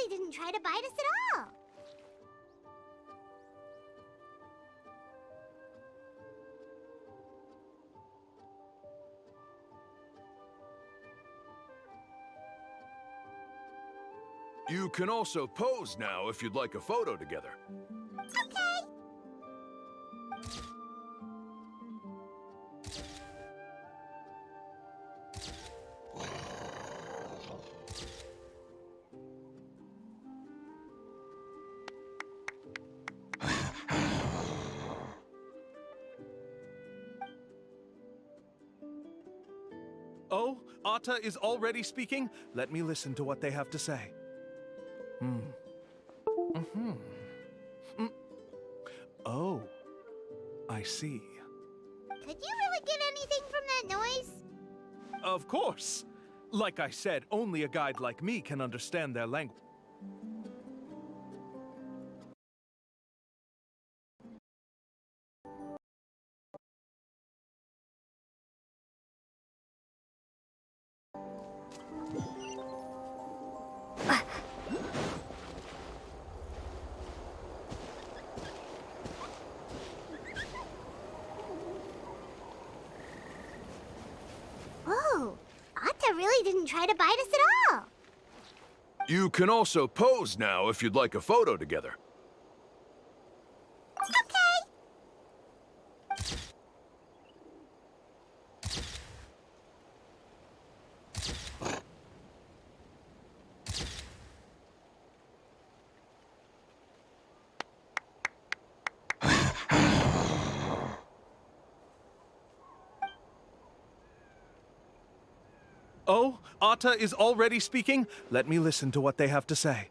really didn't try to bite us at all. You can also pose now if you'd like a photo together. Okay. Oh, Atta is already speaking? Let me listen to what they have to say. Oh, I see. Could you really get anything from that noise? Of course. Like I said, only a guide like me can understand their language. Whoa, Atta really didn't try to bite us at all. You can also pose now if you'd like a photo together. Okay. Oh, Atta is already speaking? Let me listen to what they have to say.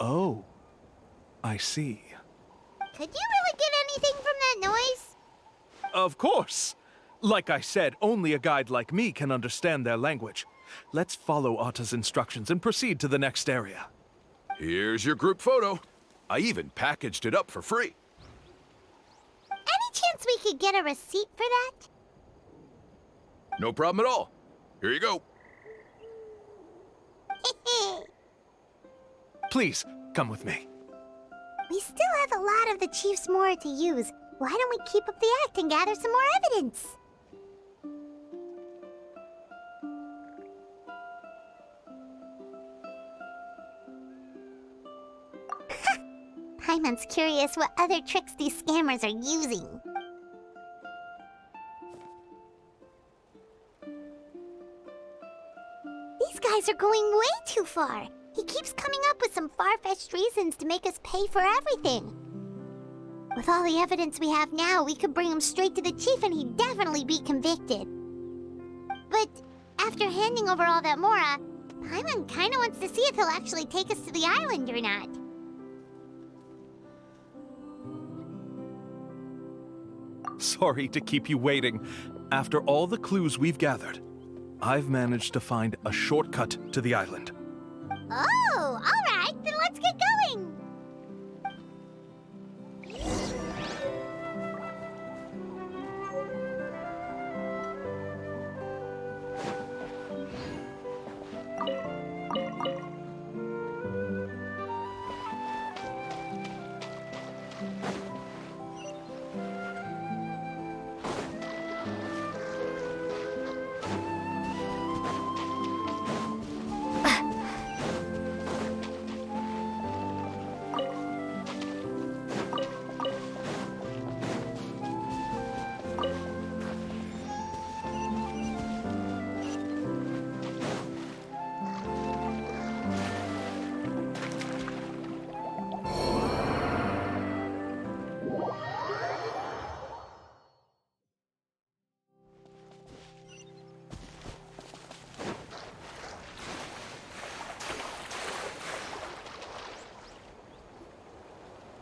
Oh, I see. Could you really get anything from that noise? Of course. Like I said, only a guide like me can understand their language. Let's follow Atta's instructions and proceed to the next area. Here's your group photo. I even packaged it up for free. Any chance we could get a receipt for that? No problem at all. Here you go. Please, come with me. We still have a lot of the Chief's Mora to use. Why don't we keep up the act and gather some more evidence? Paimon's curious what other tricks these scammers are using. These guys are going way too far. He keeps coming up with some far-fetched reasons to make us pay for everything. With all the evidence we have now, we could bring him straight to the chief and he'd definitely be convicted. But after handing over all that Mora, Paimon kinda wants to see if he'll actually take us to the island or not. Sorry to keep you waiting. After all the clues we've gathered, I've managed to find a shortcut to the island. Oh, alright, then let's get going!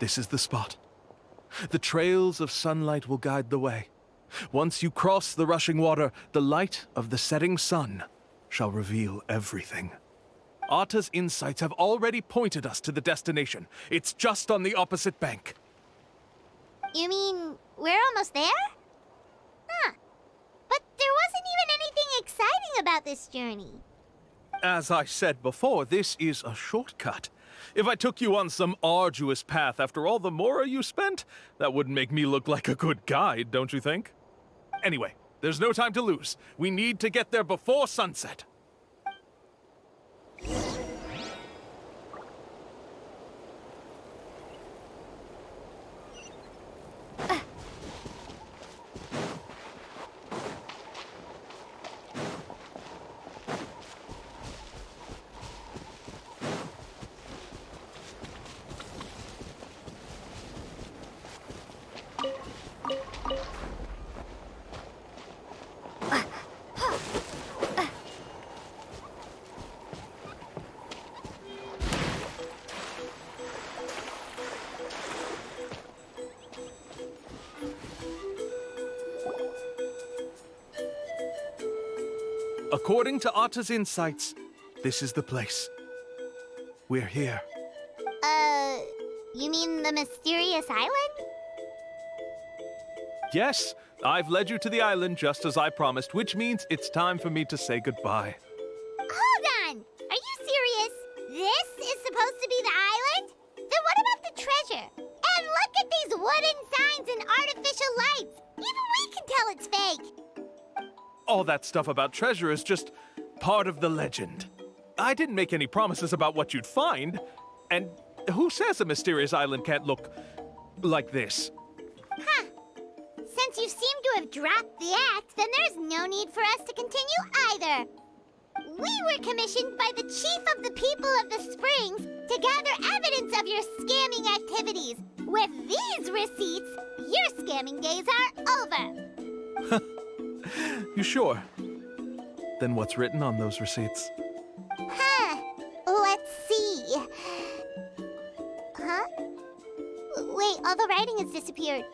This is the spot. The trails of sunlight will guide the way. Once you cross the rushing water, the light of the setting sun shall reveal everything. Atta's insights have already pointed us to the destination. It's just on the opposite bank. You mean, we're almost there? Huh. But there wasn't even anything exciting about this journey? As I said before, this is a shortcut. If I took you on some arduous path after all the mora you spent, that wouldn't make me look like a good guide, don't you think? Anyway, there's no time to lose. We need to get there before sunset. According to Atta's insights, this is the place. We're here. You mean the mysterious island? Yes, I've led you to the island just as I promised, which means it's time for me to say goodbye. Hold on! Are you serious? This is supposed to be the island? Then what about the treasure? And look at these wooden signs and artificial lights! Even we can tell it's fake! All that stuff about treasure is just part of the legend. I didn't make any promises about what you'd find, and who says a mysterious island can't look like this? Huh. Since you seem to have dropped the act, then there's no need for us to continue either. We were commissioned by the chief of the people of the Springs to gather evidence of your scamming activities. With these receipts, your scamming days are over. You sure? Then what's written on those receipts? Huh. Let's see. Huh? Wait, all the writing has disappeared.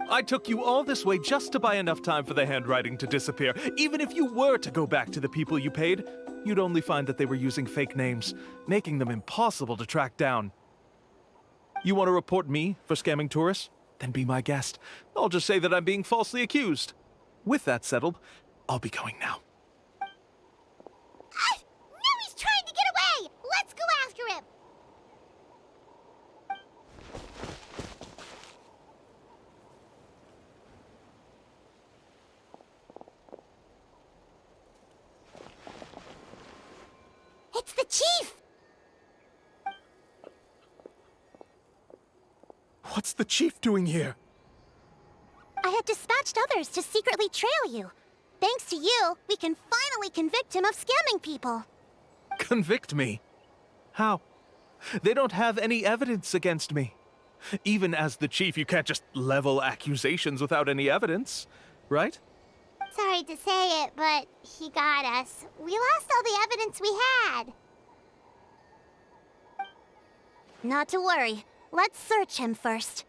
I took you all this way just to buy enough time for the handwriting to disappear. Even if you were to go back to the people you paid, you'd only find that they were using fake names, making them impossible to track down. You want to report me for scamming tourists? Then be my guest. I'll just say that I'm being falsely accused. With that settled, I'll be going now. Now he's trying to get away! Let's go after him! It's the chief! What's the chief doing here? I had dispatched others to secretly trail you. Thanks to you, we can finally convict him of scamming people. Convict me? How? They don't have any evidence against me. Even as the chief, you can't just level accusations without any evidence, right? Sorry to say it, but he got us. We lost all the evidence we had. Not to worry. Let's search him first.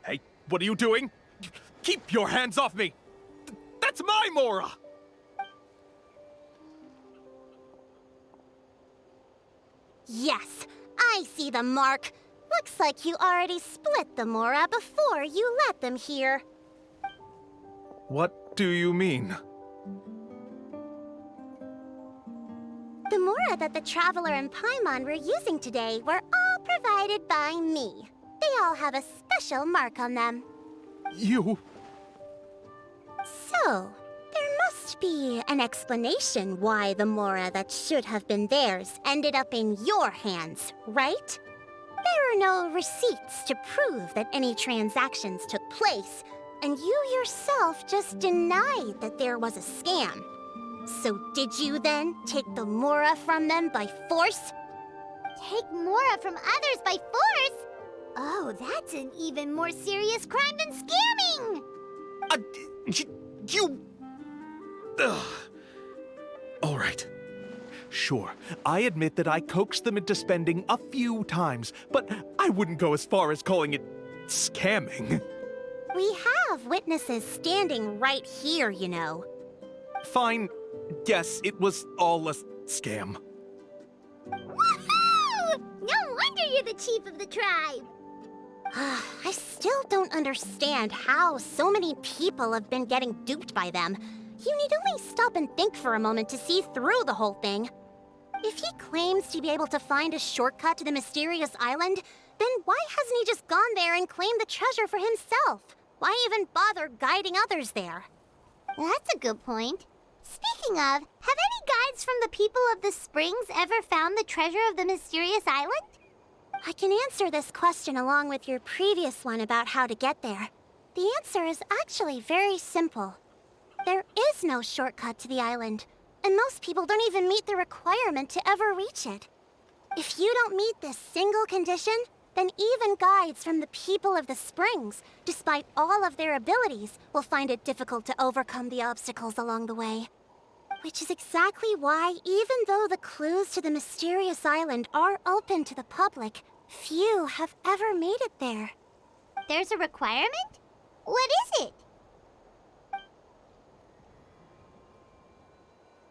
Hey, what are you doing? Keep your hands off me! That's my Mora! Yes, I see the mark. Looks like you already split the Mora before you let them here. What do you mean? The Mora that the Traveler and Paimon were using today were all provided by me. They all have a special mark on them. You... So, there must be an explanation why the Mora that should have been theirs ended up in your hands, right? There are no receipts to prove that any transactions took place, and you yourself just denied that there was a scam. So did you then take the Mora from them by force? Take Mora from others by force? Oh, that's an even more serious crime than scamming! You... Ugh. All right. Sure, I admit that I coaxed them into spending a few times, but I wouldn't go as far as calling it scamming. We have witnesses standing right here, you know. Fine. Yes, it was all a scam. Woohoo! No wonder you're the chief of the tribe! I still don't understand how so many people have been getting duped by them. You need only stop and think for a moment to see through the whole thing. If he claims to be able to find a shortcut to the mysterious island, then why hasn't he just gone there and claimed the treasure for himself? Why even bother guiding others there? That's a good point. Speaking of, have any guides from the people of the Springs ever found the treasure of the mysterious island? I can answer this question along with your previous one about how to get there. The answer is actually very simple. There is no shortcut to the island, and most people don't even meet the requirement to ever reach it. If you don't meet this single condition, then even guides from the people of the Springs, despite all of their abilities, will find it difficult to overcome the obstacles along the way. Which is exactly why, even though the clues to the mysterious island are open to the public, few have ever made it there. There's a requirement? What is it?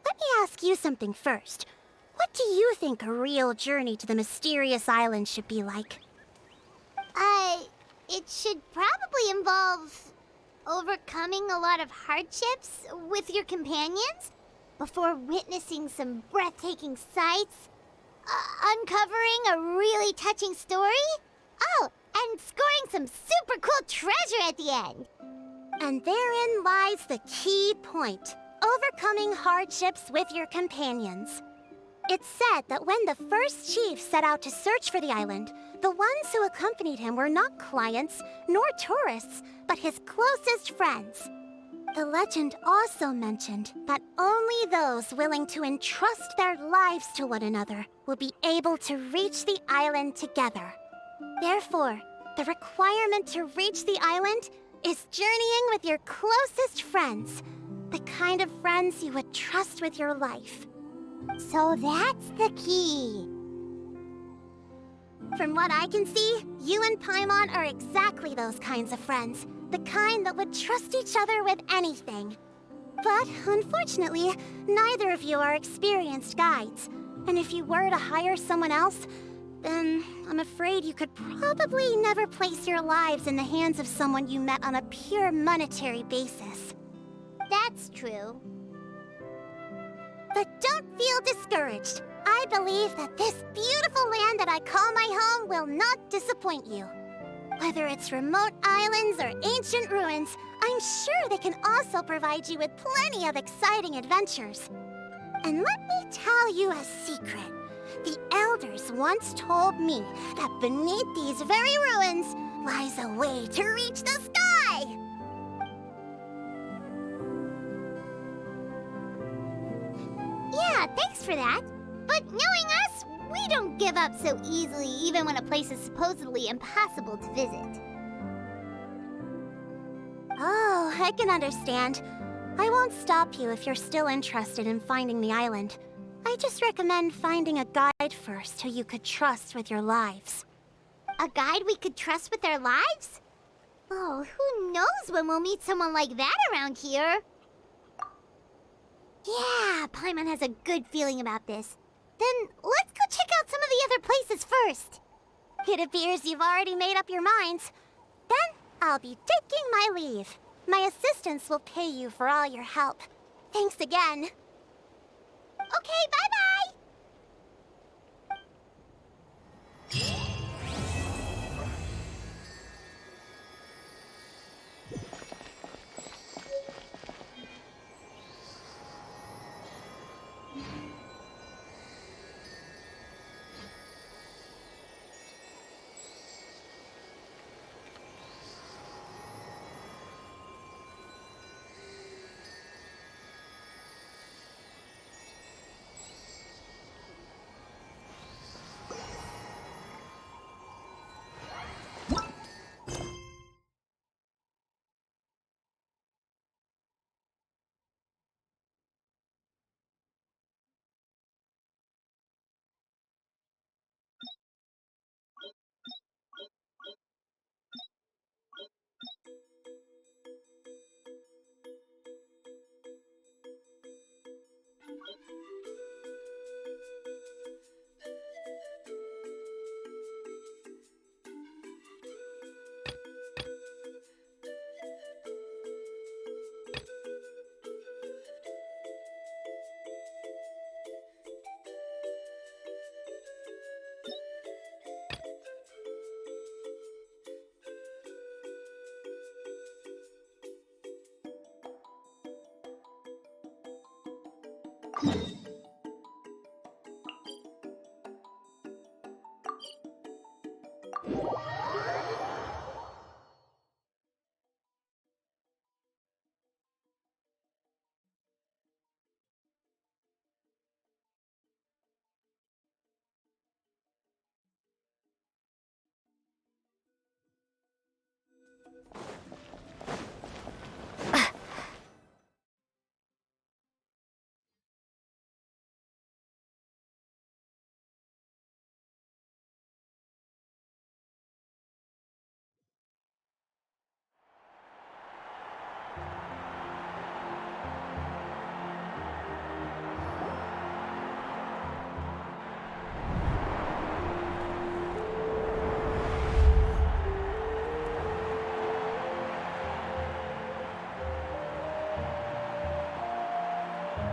Let me ask you something first. What do you think a real journey to the mysterious island should be like? It should probably involve overcoming a lot of hardships with your companions before witnessing some breathtaking sights, uncovering a really touching story, and scoring some super cool treasure at the end. And therein lies the key point. Overcoming hardships with your companions. It's said that when the first chief set out to search for the island, the ones who accompanied him were not clients nor tourists, but his closest friends. The legend also mentioned that only those willing to entrust their lives to one another will be able to reach the island together. Therefore, the requirement to reach the island is journeying with your closest friends, the kind of friends you would trust with your life. So that's the key. From what I can see, you and Paimon are exactly those kinds of friends. The kind that would trust each other with anything. But, unfortunately, neither of you are experienced guides. And if you were to hire someone else, then I'm afraid you could probably never place your lives in the hands of someone you met on a pure monetary basis. That's true. But don't feel discouraged. I believe that this beautiful land that I call my home will not disappoint you. Whether it's remote islands or ancient ruins, I'm sure they can also provide you with plenty of exciting adventures. And let me tell you a secret. The elders once told me that beneath these very ruins lies a way to reach the sky! Yeah, thanks for that. But knowing us, we don't give up so easily even when a place is supposedly impossible to visit. Oh, I can understand. I won't stop you if you're still interested in finding the island. I just recommend finding a guide first who you could trust with your lives. A guide we could trust with our lives? Oh, who knows when we'll meet someone like that around here? Yeah, Paimon has a good feeling about this. Then let's go check out some of the other places first. It appears you've already made up your minds. Then I'll be taking my leave. My assistants will pay you for all your help. Thanks again. Okay, bye-bye!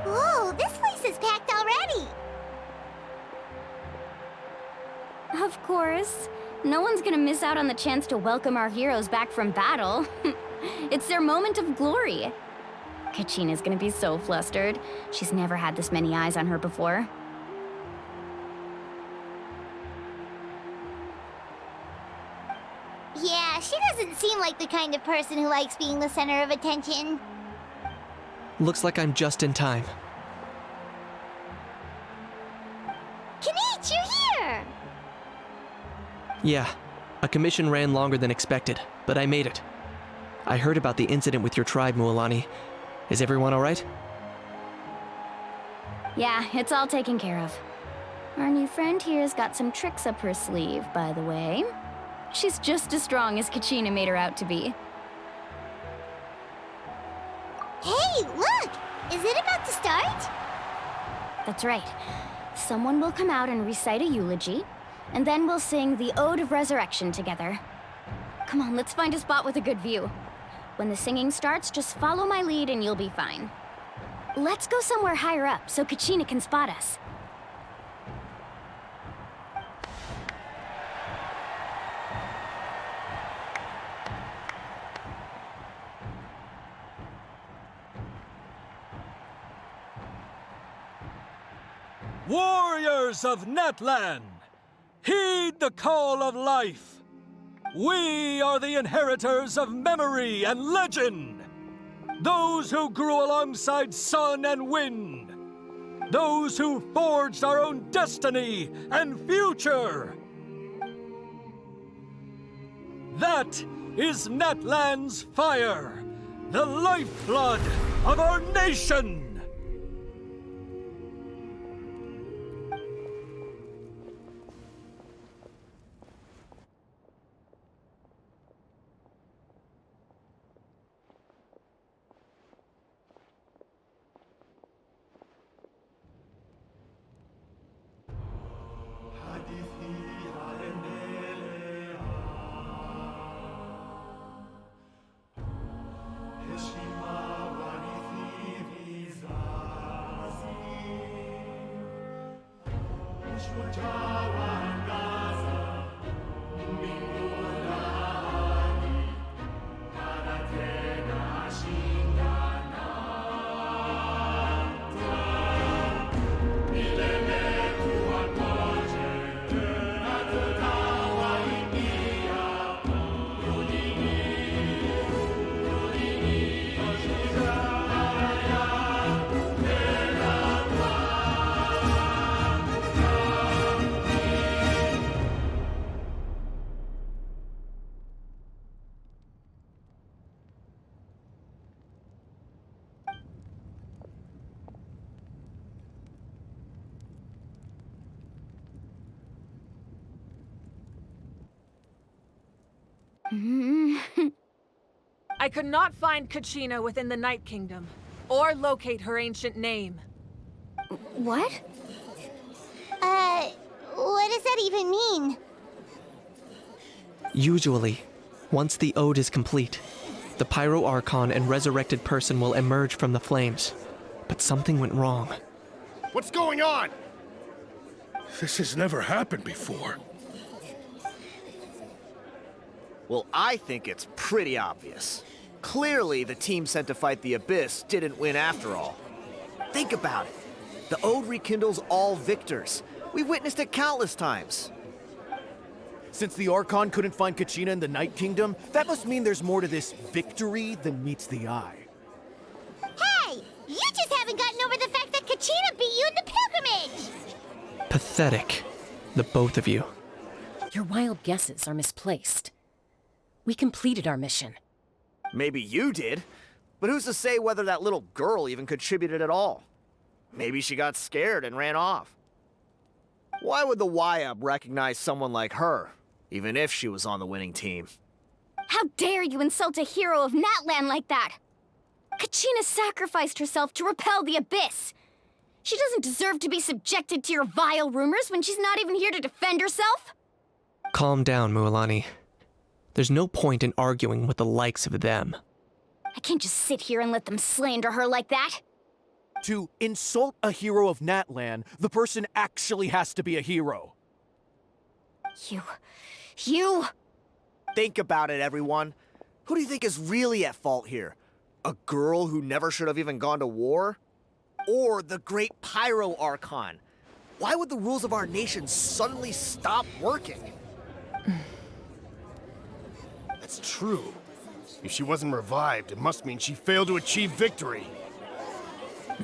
Whoa, this place is packed already! Of course. No one's gonna miss out on the chance to welcome our heroes back from battle. It's their moment of glory. Kachina's gonna be so flustered. She's never had this many eyes on her before. Yeah, she doesn't seem like the kind of person who likes being the center of attention. Looks like I'm just in time. Kanich, you're here! Yeah, a commission ran longer than expected, but I made it. I heard about the incident with your tribe, Mualani. Is everyone alright? Yeah, it's all taken care of. Our new friend here's got some tricks up her sleeve, by the way. She's just as strong as Kachina made her out to be. Hey, look! Is it about to start? That's right. Someone will come out and recite a eulogy, and then we'll sing the Ode of Resurrection together. Come on, let's find a spot with a good view. When the singing starts, just follow my lead and you'll be fine. Let's go somewhere higher up so Kachina can spot us. Warriors of Netland, heed the call of life. We are the inheritors of memory and legend. Those who grew alongside sun and wind. Those who forged our own destiny and future. That is Netland's fire, the lifeblood of our nation. I could not find Kachina within the Night Kingdom, or locate her ancient name. What? What does that even mean? Usually, once the ode is complete, the Pyro Archon and resurrected person will emerge from the flames. But something went wrong. What's going on? This has never happened before. Well, I think it's pretty obvious. Clearly, the team sent to fight the Abyss didn't win after all. Think about it. The Ode rekindles all victors. We've witnessed it countless times. Since the Archon couldn't find Kachina in the Night Kingdom, that must mean there's more to this victory than meets the eye. Hey! You just haven't gotten over the fact that Kachina beat you in the pilgrimage! Pathetic, the both of you. Your wild guesses are misplaced. We completed our mission. Maybe you did, but who's to say whether that little girl even contributed at all? Maybe she got scared and ran off. Why would the YUB recognize someone like her, even if she was on the winning team? How dare you insult a hero of Natlan like that? Kachina sacrificed herself to repel the Abyss. She doesn't deserve to be subjected to your vile rumors when she's not even here to defend herself. Calm down, Mualani. There's no point in arguing with the likes of them. I can't just sit here and let them slander her like that. To insult a hero of Natlan, the person actually has to be a hero. You... Think about it, everyone. Who do you think is really at fault here? A girl who never should have even gone to war? Or the great Pyro Archon? Why would the rules of our nation suddenly stop working? That's true. If she wasn't revived, it must mean she failed to achieve victory.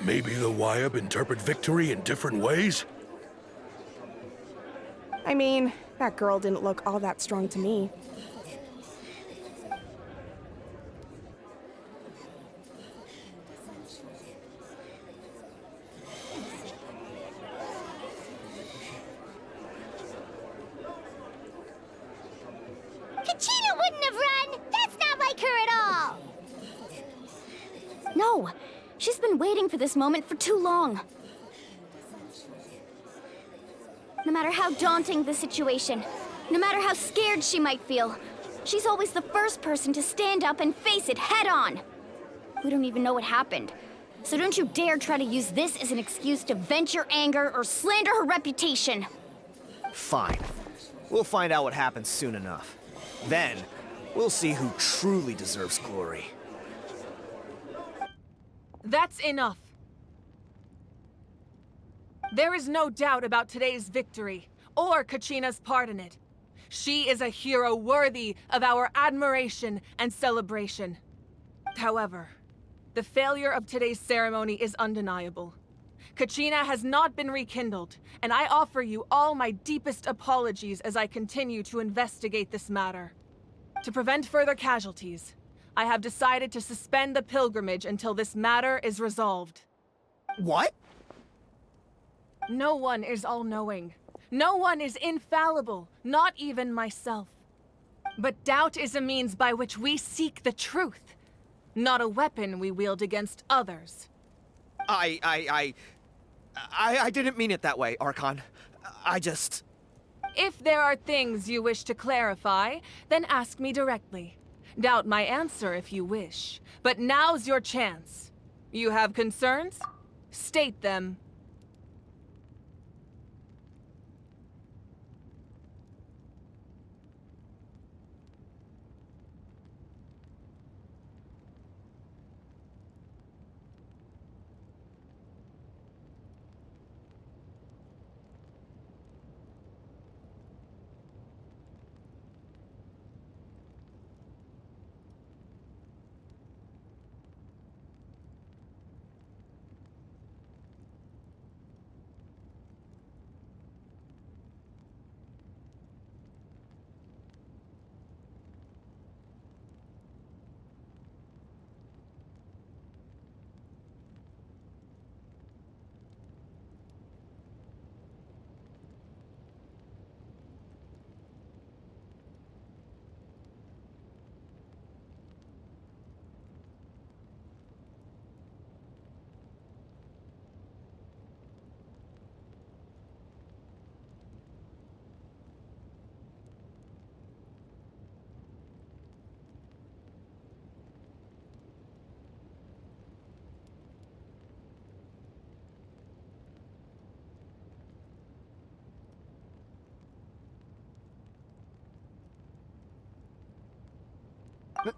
Maybe the YUB interpret victory in different ways? I mean, that girl didn't look all that strong to me. Kachina wouldn't have run! That's not like her at all! No, she's been waiting for this moment for too long. No matter how daunting the situation, no matter how scared she might feel, she's always the first person to stand up and face it head on. We don't even know what happened, so don't you dare try to use this as an excuse to vent your anger or slander her reputation. Fine. We'll find out what happens soon enough. Then, we'll see who truly deserves glory. That's enough. There is no doubt about today's victory, or Kachina's part in it. She is a hero worthy of our admiration and celebration. However, the failure of today's ceremony is undeniable. Kachina has not been rekindled, and I offer you all my deepest apologies as I continue to investigate this matter. To prevent further casualties, I have decided to suspend the pilgrimage until this matter is resolved. What? No one is all-knowing. No one is infallible, not even myself. But doubt is a means by which we seek the truth, not a weapon we wield against others. I didn't mean it that way, Archon. I just... If there are things you wish to clarify, then ask me directly. Doubt my answer if you wish, but now's your chance. You have concerns? State them.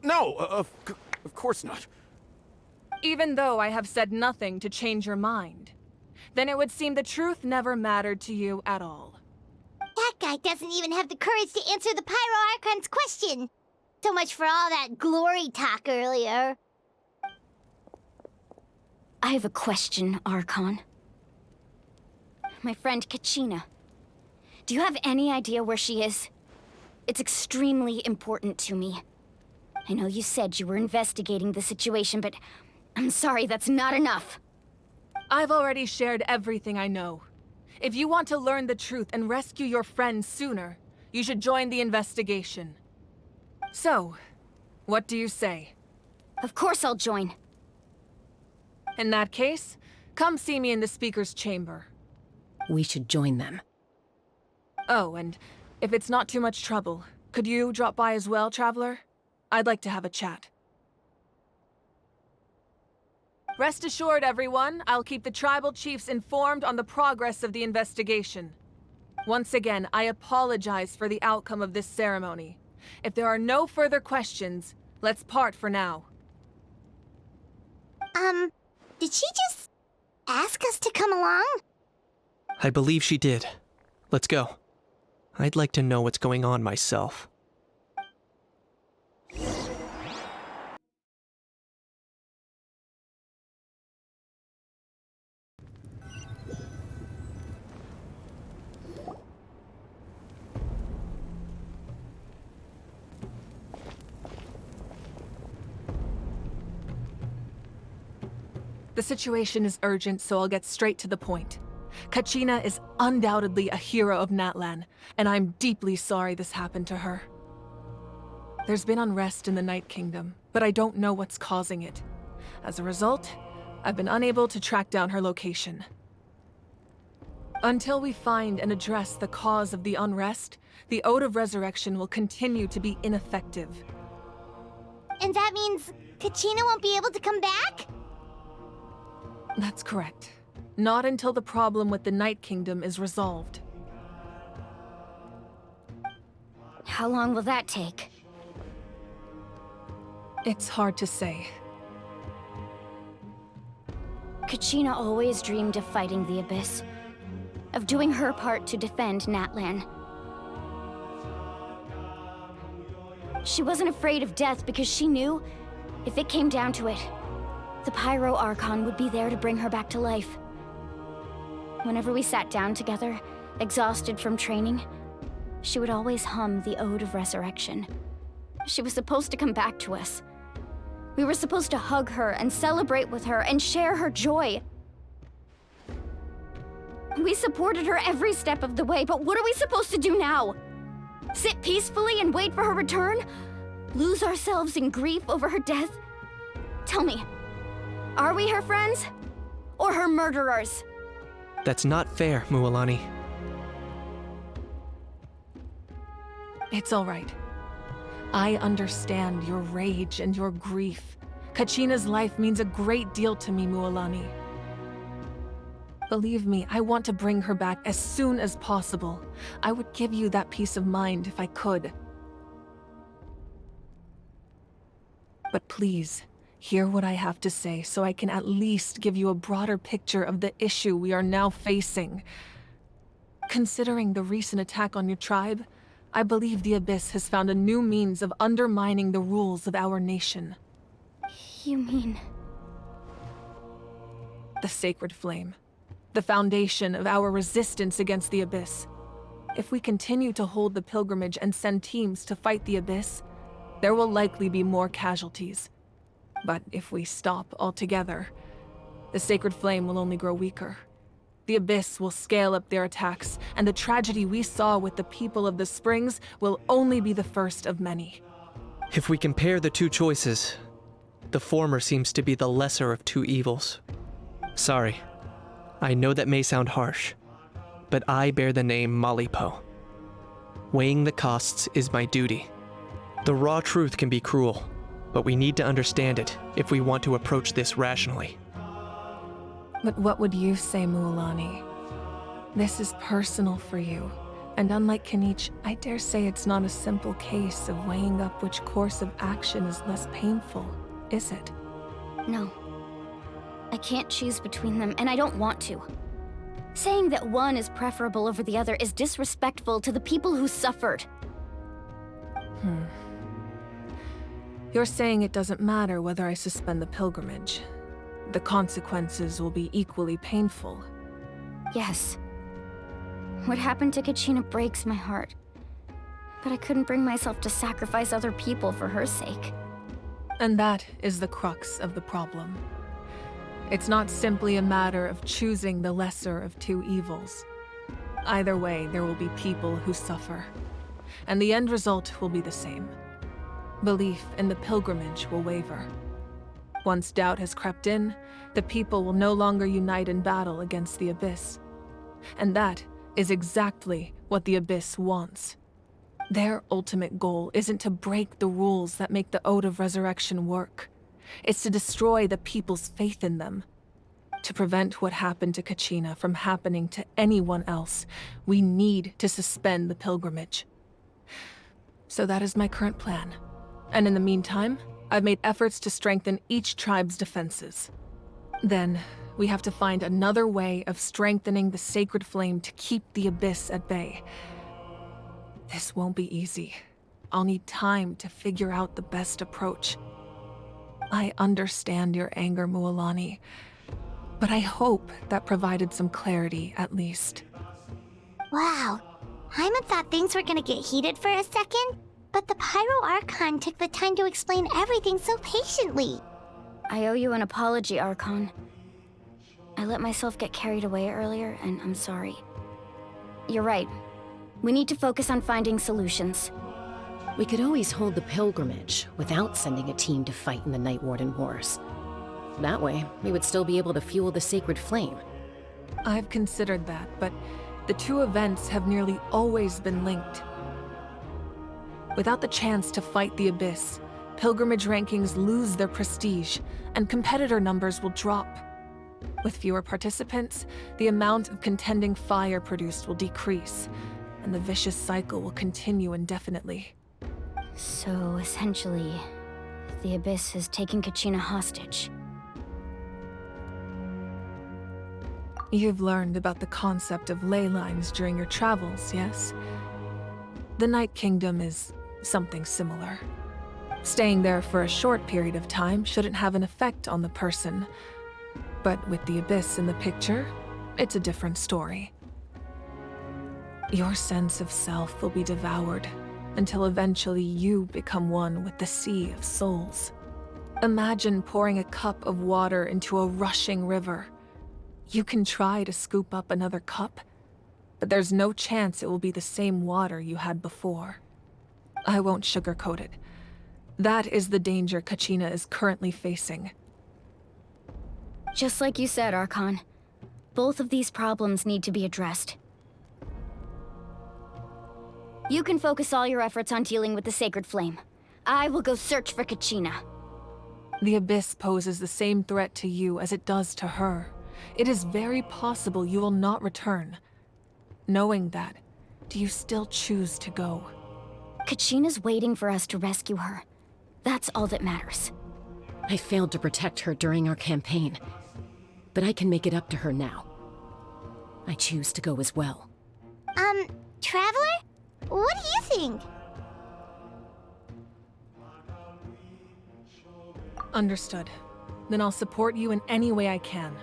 No, of course not. Even though I have said nothing to change your mind, then it would seem the truth never mattered to you at all. That guy doesn't even have the courage to answer the Pyro Archon's question. So much for all that glory talk earlier. I have a question, Archon. My friend Kachina. Do you have any idea where she is? It's extremely important to me. I know you said you were investigating the situation, but I'm sorry, that's not enough. I've already shared everything I know. If you want to learn the truth and rescue your friend sooner, you should join the investigation. So, what do you say? Of course I'll join. In that case, come see me in the speaker's chamber. We should join them. Oh, and if it's not too much trouble, could you drop by as well, Traveler? I'd like to have a chat. Rest assured, everyone, I'll keep the tribal chiefs informed on the progress of the investigation. Once again, I apologize for the outcome of this ceremony. If there are no further questions, let's part for now. Did she just ask us to come along? I believe she did. Let's go. I'd like to know what's going on myself. The situation is urgent, so I'll get straight to the point. Kachina is undoubtedly a hero of Natlan, and I'm deeply sorry this happened to her. There's been unrest in the Night Kingdom, but I don't know what's causing it. As a result, I've been unable to track down her location. Until we find and address the cause of the unrest, the Ode of Resurrection will continue to be ineffective. And that means Kachina won't be able to come back? That's correct. Not until the problem with the Night Kingdom is resolved. How long will that take? It's hard to say. Kachina always dreamed of fighting the Abyss, of doing her part to defend Natlan. She wasn't afraid of death because she knew, if it came down to it, the Pyro Archon would be there to bring her back to life. Whenever we sat down together, exhausted from training, she would always hum the Ode of Resurrection. She was supposed to come back to us. We were supposed to hug her and celebrate with her and share her joy. We supported her every step of the way, but what are we supposed to do now? Sit peacefully and wait for her return? Lose ourselves in grief over her death? Tell me, are we her friends? Or her murderers? That's not fair, Mualani. It's all right. I understand your rage and your grief. Kachina's life means a great deal to me, Mualani. Believe me, I want to bring her back as soon as possible. I would give you that peace of mind if I could. But please, hear what I have to say so I can at least give you a broader picture of the issue we are now facing. Considering the recent attack on your tribe, I believe the Abyss has found a new means of undermining the rules of our nation. You mean... The Sacred Flame. The foundation of our resistance against the Abyss. If we continue to hold the pilgrimage and send teams to fight the Abyss, there will likely be more casualties. But if we stop altogether, the Sacred Flame will only grow weaker. The Abyss will scale up their attacks, and the tragedy we saw with the people of the Springs will only be the first of many. If we compare the two choices, the former seems to be the lesser of two evils. Sorry, I know that may sound harsh, but I bear the name Mallko. Weighing the costs is my duty. The raw truth can be cruel, but we need to understand it if we want to approach this rationally. But what would you say, Mualani? This is personal for you, and unlike Kanich, I dare say it's not a simple case of weighing up which course of action is less painful, is it? No. I can't choose between them, and I don't want to. Saying that one is preferable over the other is disrespectful to the people who suffered. You're saying it doesn't matter whether I suspend the pilgrimage. The consequences will be equally painful. Yes. What happened to Kachina breaks my heart. But I couldn't bring myself to sacrifice other people for her sake. And that is the crux of the problem. It's not simply a matter of choosing the lesser of two evils. Either way, there will be people who suffer. And the end result will be the same. Belief in the pilgrimage will waver. Once doubt has crept in, the people will no longer unite in battle against the Abyss. And that is exactly what the Abyss wants. Their ultimate goal isn't to break the rules that make the Ode of Resurrection work. It's to destroy the people's faith in them. To prevent what happened to Kachina from happening to anyone else, we need to suspend the pilgrimage. So that is my current plan. And in the meantime, I've made efforts to strengthen each tribe's defenses. Then, we have to find another way of strengthening the sacred flame to keep the Abyss at bay. This won't be easy. I'll need time to figure out the best approach. I understand your anger, Mualani, but I hope that provided some clarity, at least. Wow. Hyman thought things were gonna get heated for a second, but the Pyro Archon took the time to explain everything so patiently. I owe you an apology, Archon. I let myself get carried away earlier, and I'm sorry. You're right. We need to focus on finding solutions. We could always hold the pilgrimage without sending a team to fight in the Night Warden Wars. That way, we would still be able to fuel the sacred flame. I've considered that, but the two events have nearly always been linked. Without the chance to fight the Abyss, pilgrimage rankings lose their prestige, and competitor numbers will drop. With fewer participants, the amount of contending fire produced will decrease, and the vicious cycle will continue indefinitely. So, essentially, the Abyss is taking Kachina hostage. You've learned about the concept of ley lines during your travels, yes? The Night Kingdom is something similar. Staying there for a short period of time shouldn't have an effect on the person. But with the Abyss in the picture, it's a different story. Your sense of self will be devoured until eventually you become one with the Sea of Souls. Imagine pouring a cup of water into a rushing river. You can try to scoop up another cup, but there's no chance it will be the same water you had before. I won't sugarcoat it. That is the danger Kachina is currently facing. Just like you said, Archon. Both of these problems need to be addressed. You can focus all your efforts on dealing with the Sacred Flame. I will go search for Kachina. The Abyss poses the same threat to you as it does to her. It is very possible you will not return. Knowing that, do you still choose to go? Kachina's waiting for us to rescue her. That's all that matters. I failed to protect her during our campaign, but I can make it up to her now. I choose to go as well. Traveler? What do you think? Understood. Then I'll support you in any way I can.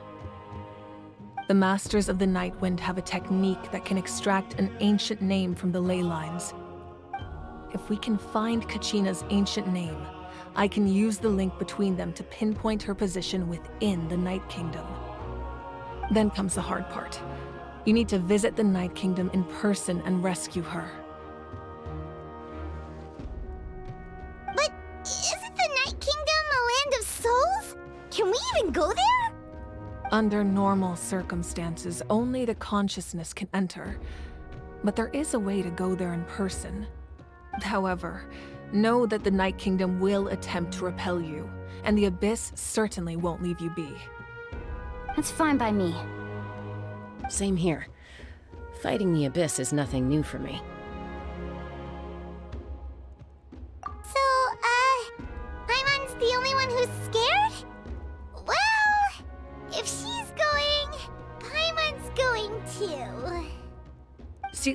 The Masters of the Night Wind have a technique that can extract an ancient name from the ley lines. If we can find Kachina's ancient name, I can use the link between them to pinpoint her position within the Night Kingdom. Then comes the hard part. You need to visit the Night Kingdom in person and rescue her. But isn't the Night Kingdom a land of souls? Can we even go there? Under normal circumstances, only the consciousness can enter. But there is a way to go there in person. However, know that the Night Kingdom will attempt to repel you, and the Abyss certainly won't leave you be. That's fine by me. Same here. Fighting the Abyss is nothing new for me. So, Paimon's the only one who's scared? Well, if she's going, Paimon's going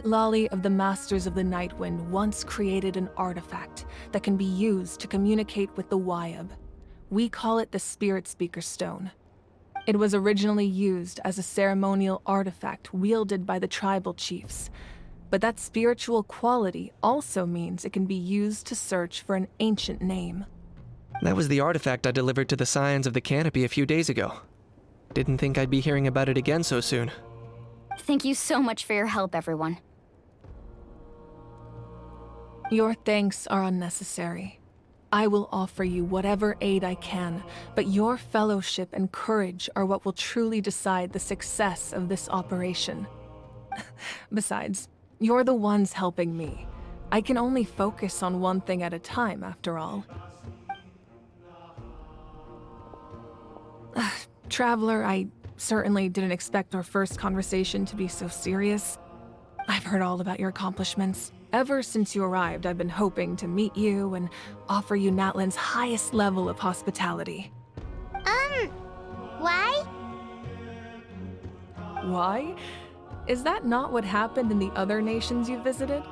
Lali of the Masters of the Nightwind once created an artifact that can be used to communicate with the Wayab. We call it the Spiritseeker Stone. It was originally used as a ceremonial artifact wielded by the tribal chiefs, but that spiritual quality also means it can be used to search for an ancient name. That was the artifact I delivered to the Scions of the Canopy a few days ago. Didn't think I'd be hearing about it again so soon. Thank you so much for your help, everyone. Your thanks are unnecessary. I will offer you whatever aid I can, but your fellowship and courage are what will truly decide the success of this operation. Besides, you're the ones helping me. I can only focus on one thing at a time, after all. Traveler, I certainly didn't expect our first conversation to be so serious. I've heard all about your accomplishments. Ever since you arrived, I've been hoping to meet you and offer you Natlan's highest level of hospitality. Why? Why? Is that not what happened in the other nations you visited?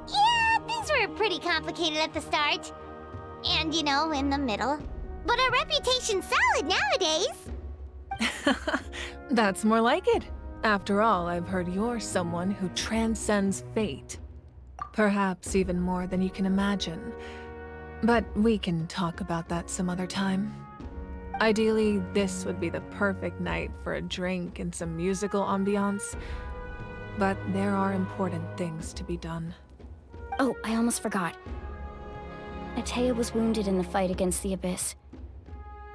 Yeah, things were pretty complicated at the start. And, you know, in the middle. But our reputation's solid nowadays. That's more like it. After all, I've heard you're someone who transcends fate. Perhaps even more than you can imagine. But we can talk about that some other time. Ideally, this would be the perfect night for a drink and some musical ambiance. But there are important things to be done. Oh, I almost forgot. Atea was wounded in the fight against the Abyss.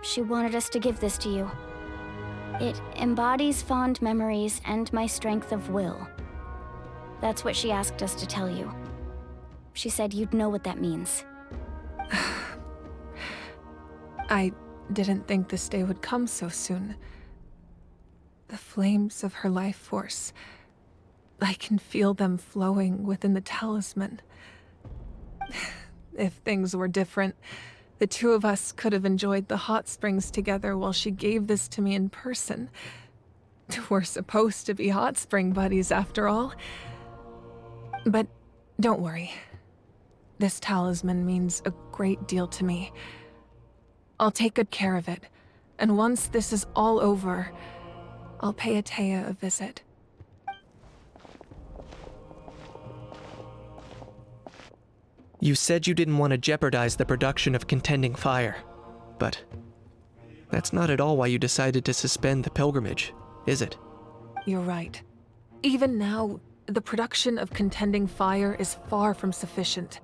She wanted us to give this to you. It embodies fond memories and my strength of will. That's what she asked us to tell you. She said you'd know what that means. I didn't think this day would come so soon. The flames of her life force. I can feel them flowing within the talisman. If things were different, the two of us could have enjoyed the hot springs together while she gave this to me in person. We're supposed to be hot spring buddies after all. But don't worry. This talisman means a great deal to me. I'll take good care of it, and once this is all over, I'll pay Atea a visit. You said you didn't want to jeopardize the production of contending fire, but that's not at all why you decided to suspend the pilgrimage, is it? You're right. Even now, the production of contending fire is far from sufficient.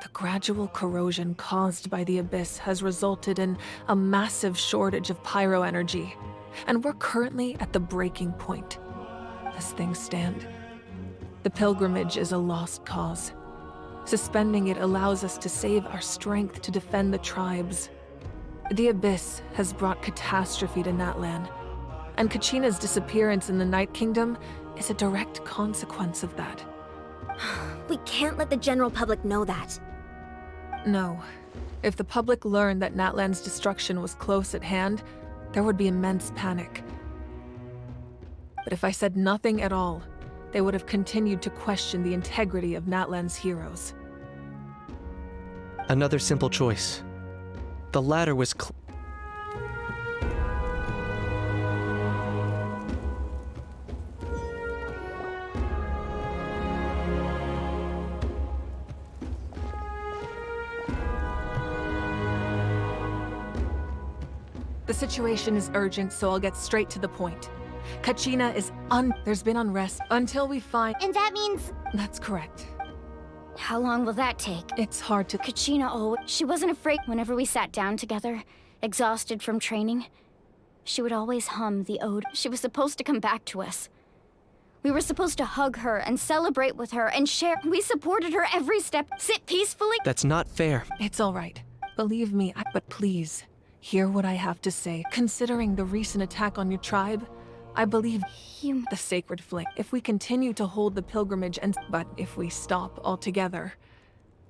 The gradual corrosion caused by the Abyss has resulted in a massive shortage of pyro energy, and we're currently at the breaking point. As things stand, the pilgrimage is a lost cause. Suspending it allows us to save our strength to defend the tribes. The Abyss has brought catastrophe to Natlan, and Kachina's disappearance in the Night Kingdom is a direct consequence of that. We can't let the general public know that. No. If the public learned that Natlan's destruction was close at hand, there would be immense panic. But if I said nothing at all, they would have continued to question the integrity of Natlan's heroes. Another simple choice. The latter was The situation is urgent, so I'll get straight to the point. Kachina is There's been unrest until we find— And that means— That's correct. How long will that take? It's hard to— Kachina, she wasn't afraid whenever we sat down together, exhausted from training. She would always hum the ode. She was supposed to come back to us. We were supposed to hug her and celebrate with her and share. We supported her every step. Sit peacefully. That's not fair. It's all right. Believe me, but please, hear what I have to say. Considering the recent attack on your tribe, I believe the sacred flame. If we continue to hold the pilgrimage but if we stop altogether,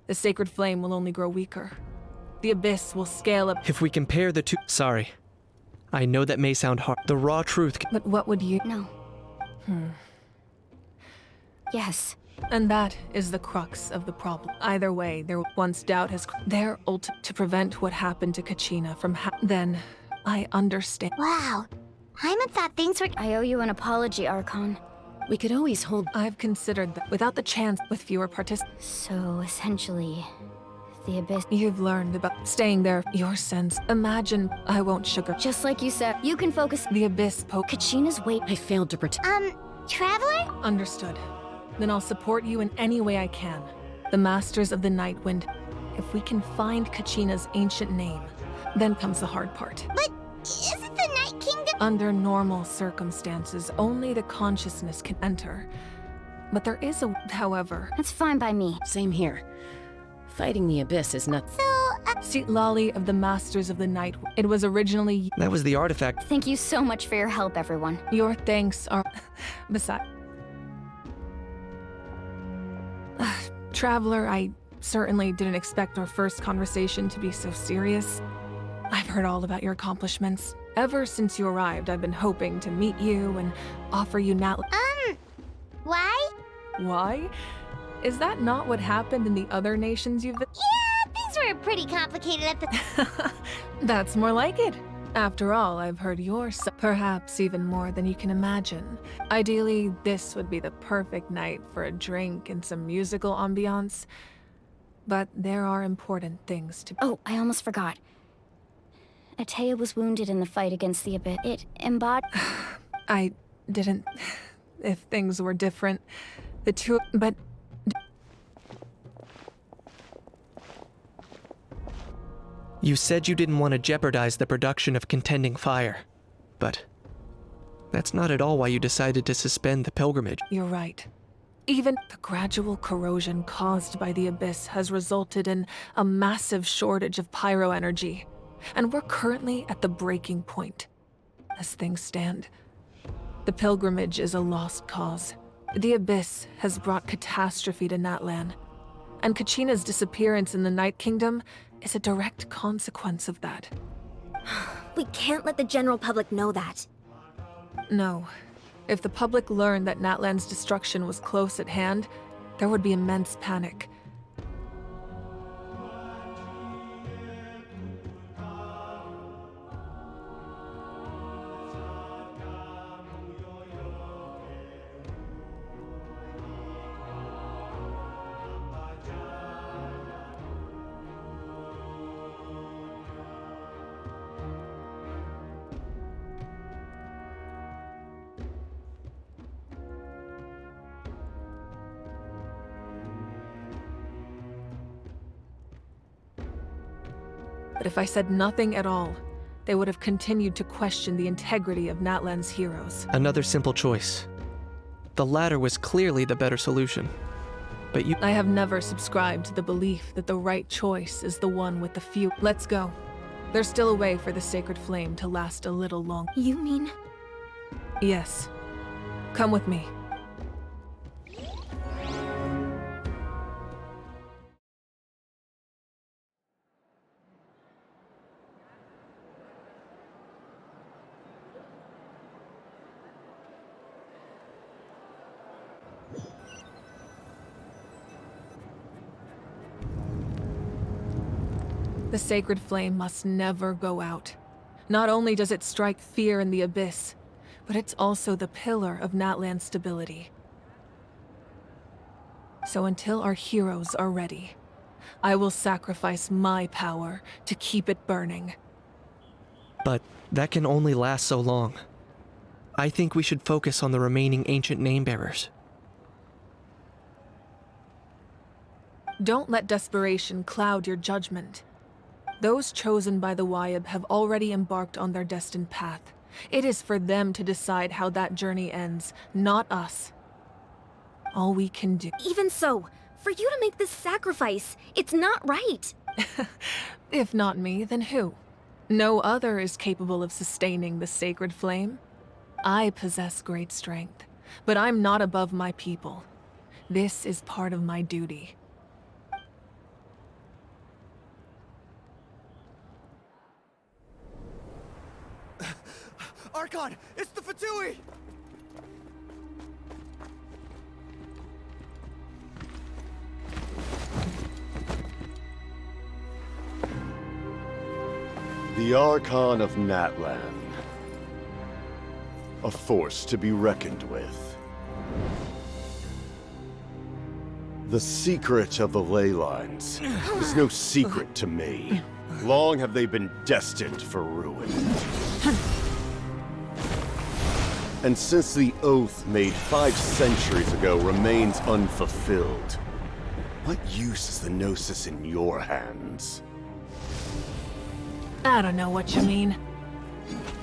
the sacred flame will only grow weaker. The Abyss will scale up. If we compare the two... Sorry. I know that may sound hard. The raw truth... But what would you... No. Yes. And that is the crux of the problem. Either way, once doubt has... Their to prevent what happened to Kachina from then, I understand. Wow. Paimon thought things were... I owe you an apology, Archon. We could always hold... I've considered that without the chance with fewer participants. So, essentially, the Abyss... You've learned about staying there, your sense. Imagine I won't sugar... Just like you said, you can focus... The Abyss Kachina's weight... I failed to protect... Traveler? Understood. Then I'll support you in any way I can. The Masters of the Nightwind. If we can find Kachina's ancient name, then comes the hard part. But isn't the Night Kingdom... Under normal circumstances, only the consciousness can enter. But there is a... However... That's fine by me. Same here. Fighting the Abyss is not... Seat Lolly of the Masters of the Night. It was originally... That was the artifact. Thank you so much for your help, everyone. Your thanks are... Besides... Traveler, I certainly didn't expect our first conversation to be so serious. I've heard all about your accomplishments. Ever since you arrived, I've been hoping to meet you and offer you Why? Why? Is that not what happened in the other nations you've been? Yeah, things were pretty complicated at the... That's more like it. After all, I've heard yours, perhaps even more than you can imagine. Ideally, this would be the perfect night for a drink and some musical ambiance. But there are important things to... Oh, I almost forgot. Atea was wounded in the fight against the Abyss. It embodied... I didn't... If things were different, the two... But... You said you didn't want to jeopardize the production of contending fire, but that's not at all why you decided to suspend the pilgrimage. You're right. Even the gradual corrosion caused by the Abyss has resulted in a massive shortage of pyro energy, and we're currently at the breaking point. As things stand, the pilgrimage is a lost cause. The Abyss has brought catastrophe to Natlan, and Kachina's disappearance in the Night Kingdom is a direct consequence of that. We can't let the general public know that. No. If the public learned that Natlan's destruction was close at hand, there would be immense panic. But if I said nothing at all, they would have continued to question the integrity of Natlan's heroes. Another simple choice. The latter was clearly the better solution. But you... I have never subscribed to the belief that the right choice is the one with the few. Let's go. There's still a way for the sacred flame to last a little longer. You mean? Yes. Come with me. The sacred flame must never go out. Not only does it strike fear in the Abyss, but it's also the pillar of Natlan's stability. So until our heroes are ready, I will sacrifice my power to keep it burning. But that can only last so long. I think we should focus on the remaining ancient name-bearers. Don't let desperation cloud your judgment. Those chosen by the Wayab have already embarked on their destined path. It is for them to decide how that journey ends, not us. All we can do... Even so, for you to make this sacrifice, it's not right. If not me, then who? No other is capable of sustaining the sacred flame. I possess great strength, but I'm not above my people. This is part of my duty. Archon, it's the Fatui! The Archon of Natlan. A force to be reckoned with. The secret of the ley lines is no secret to me. Long have they been destined for ruin. And since the oath made 5 centuries ago remains unfulfilled, what use is the Gnosis in your hands? I don't know what you mean.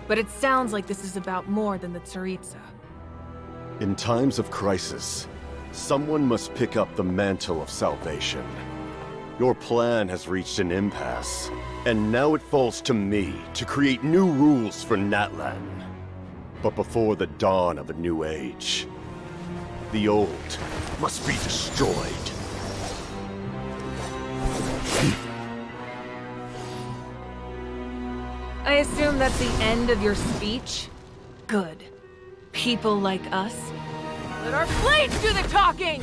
But it sounds like this is about more than the Tsaritsa. In times of crisis, someone must pick up the mantle of salvation. Your plan has reached an impasse, and now it falls to me to create new rules for Natlan. But before the dawn of a new age, the old must be destroyed. I assume that's the end of your speech? Good. People like us? Let our blades do the talking!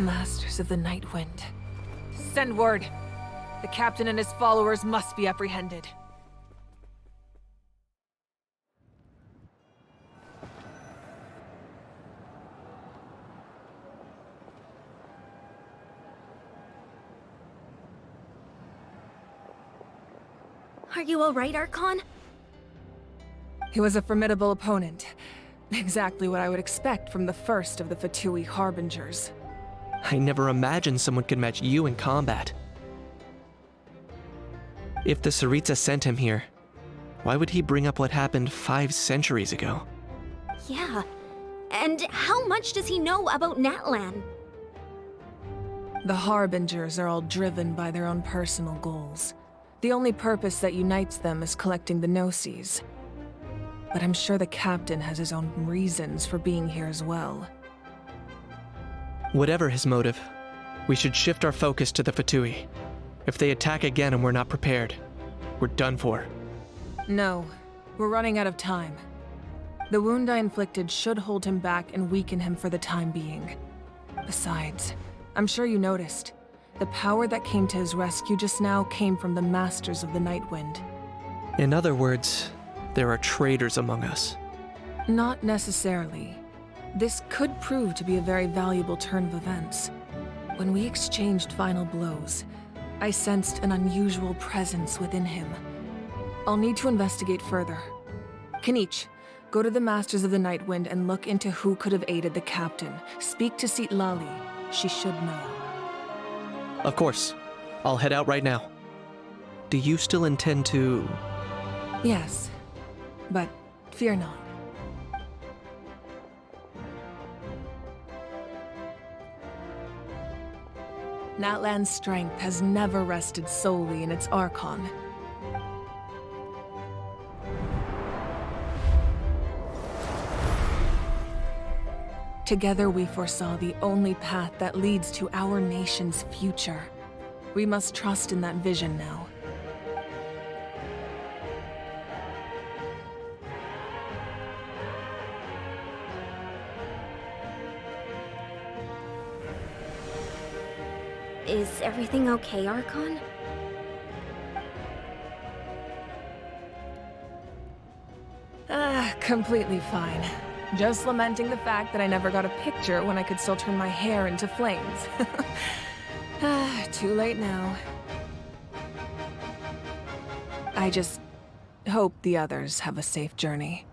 Masters of the Night Wind. Send word. The captain and his followers must be apprehended. Are you all right, Archon? He was a formidable opponent. Exactly what I would expect from the first of the Fatui Harbingers. I never imagined someone could match you in combat. If the Tsaritsa sent him here, why would he bring up what happened 5 centuries ago? Yeah. And how much does he know about Natlan? The Harbingers are all driven by their own personal goals. The only purpose that unites them is collecting the Gnosis. But I'm sure the captain has his own reasons for being here as well. Whatever his motive, we should shift our focus to the Fatui. If they attack again and we're not prepared, we're done for. No, we're running out of time. The wound I inflicted should hold him back and weaken him for the time being. Besides, I'm sure you noticed, The power that came to his rescue just now came from the Masters of the Nightwind. In other words, there are traitors among us. Not necessarily. This could prove to be a very valuable turn of events. When we exchanged final blows, I sensed an unusual presence within him. I'll need to investigate further. Kanich, go to the Masters of the Nightwind and look into who could have aided the captain. Speak to Sitlali. She should know. Of course. I'll head out right now. Do you still intend to... Yes, but fear not. Natlan's strength has never rested solely in its Archon. Together we foresaw the only path that leads to our nation's future. We must trust in that vision now. Is everything okay, Archon? Completely fine. Just lamenting the fact that I never got a picture when I could still turn my hair into flames. Too late now. I just hope the others have a safe journey.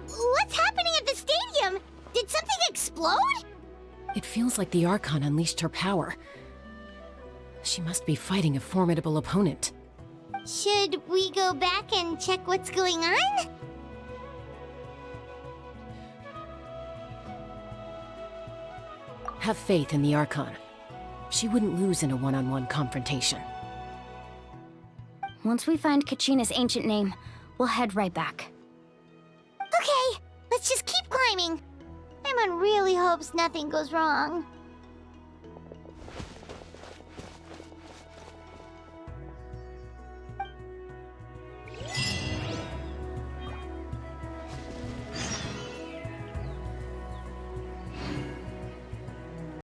What's happening at the stadium? Did something explode? It feels like the Archon unleashed her power. She must be fighting a formidable opponent. Should we go back and check what's going on? Have faith in the Archon. She wouldn't lose in a one-on-one confrontation. Once we find Kachina's ancient name, we'll head right back. Okay, let's just keep climbing. Paimon really hopes nothing goes wrong.